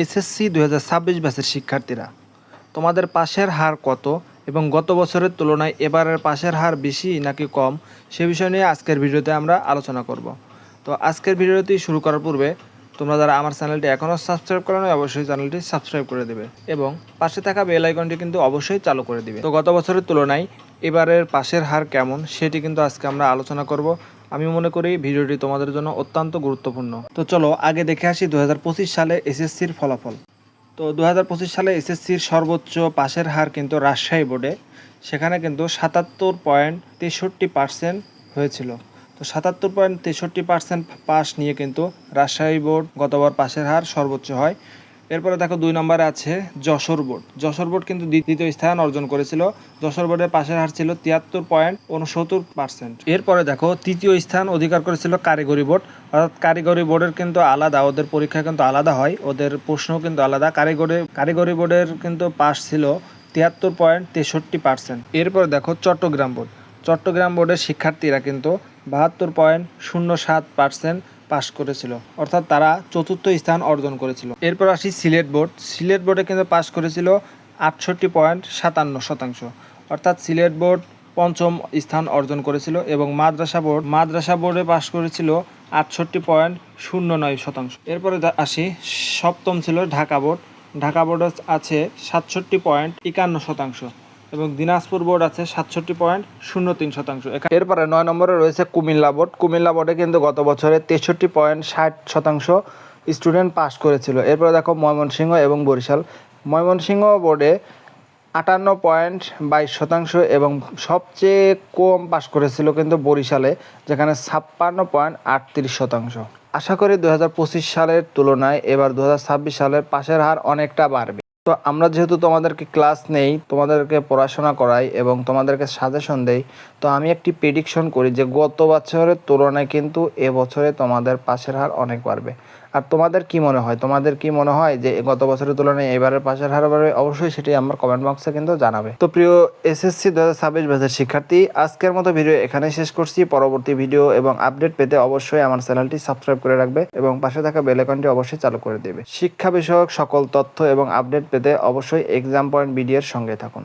SSC 2026 ব্যাচের শিক্ষার্থীরা, তোমাদের পাশের হার কত এবং গত বছরের তুলনায় এবারের পাশের হার বেশি নাকি কম সে বিষয় নিয়ে আজকের ভিডিওতে আমরা আলোচনা করব। তো আজকের ভিডিওটি শুরু করার পূর্বে তোমরা যারা আমার চ্যানেলটি এখনও সাবস্ক্রাইব করো না অবশ্যই চ্যানেলটি সাবস্ক্রাইব করে দেবে এবং পাশে থাকা বেল আইকনটি কিন্তু অবশ্যই চালু করে দিবে। তো গত বছরের তুলনায় এবারের পাশের হার কেমন সেটি কিন্তু আজকে আমরা আলোচনা করব। আমি মনে করি ভিডিওটি তোমাদের জন্য অত্যন্ত গুরুত্বপূর্ণ। তো চলো আগে দেখে আসি 2025 সালে এসএসসির ফলাফল। তো 2025 সালে এসএসসির সর্বোচ্চ পাশের হার কিন্তু রাজশাহী বোর্ডে, সেখানে কিন্তু 77.63% হয়েছিল। তো 77.63% পাস নিয়ে কিন্তু রাজশাহী বোর্ড গতবার পাশের হার সর্বোচ্চ হয়। এরপরে দেখো 2 নম্বরে আছে যশোর বোর্ড। যশোর বোর্ড কিন্তু দ্বিতীয় স্থান অর্জন করেছিল। যশোর বোর্ডের পাশের হার ছিল 73.69%। এরপরে দেখো তৃতীয় স্থান অধিকার করেছিল কারিগরি বোর্ড। অর্থাৎ কারিগরি বোর্ডের কিন্তু আলাদা, ওদের পরীক্ষা কিন্তু আলাদা হয়, ওদের প্রশ্নও কিন্তু আলাদা। কারিগরি বোর্ডের কিন্তু পাস ছিল 73.63%। এরপরে দেখো চট্টগ্রাম বোর্ড। চট্টগ্রাম বোর্ডের শিক্ষার্থীরা কিন্তু 72.07% পাস করেছিল, অর্থাৎ তারা চতুর্থ স্থান অর্জন করেছিল। এরপর আসি সিলেট বোর্ড। সিলেট বোর্ডে কিন্তু পাস করেছিল 68.57%, অর্থাৎ সিলেট বোর্ড পঞ্চম স্থান অর্জন করেছিল। এবং মাদ্রাসা বোর্ডে পাস করেছিল 68.09%। এরপরে আসি সপ্তম ছিল ঢাকা বোর্ড। ঢাকা বোর্ড আছে 67.51%। এবং দিনাজপুর বোর্ড আছে 67.03%। এরপরে 9 নম্বরে রয়েছে কুমিল্লা বোর্ড। কুমিল্লা বোর্ডে কিন্তু গত বছরে 63.60% স্টুডেন্ট পাস করেছিল। এরপরে দেখো ময়মনসিংহ এবং বরিশাল। ময়মনসিংহ বোর্ডে 58.22% এবং সবচেয়ে কম পাস করেছিল কিন্তু বরিশালে, যেখানে 56.38%। আশা করি 2025 সালের তুলনায় এবার 2026 সালের পাশের হার অনেকটা বাড়বে। তো আমরা যেহেতু তোমাদেরকে ক্লাস নেই, তোমাদেরকে পড়াশোনা করাই এবং তোমাদেরকে সাজেশন দেই, তো আমি একটি প্রেডিকশন করি যে গত বছরের তুলনায় কিন্তু এবছরে তোমাদের পাশের হার অনেক বাড়বে। আর তোমাদের কি মনে হয় যে গত বছরের তুলনায় এবারের পাশের হার বাড়বে? অবশ্যই সেটি আমার কমেন্ট বক্সে কিন্তু জানাবে। তো প্রিয় এসএসসি 2026 ব্যাচের শিক্ষার্থী, আজকের মতো ভিডিও এখানেই শেষ করছি। পরবর্তী ভিডিও এবং আপডেট পেতে অবশ্যই আমার চ্যানেলটি সাবস্ক্রাইব করে রাখবে এবং পাশে থাকা বেল আইকনটি অবশ্যই চালু করে দেবে। শিক্ষা বিষয়ক সকল তথ্য এবং আপডেট পেতে অবশ্যই এক্সাম পয়েন্ট বিডি এর সঙ্গে থাকুন।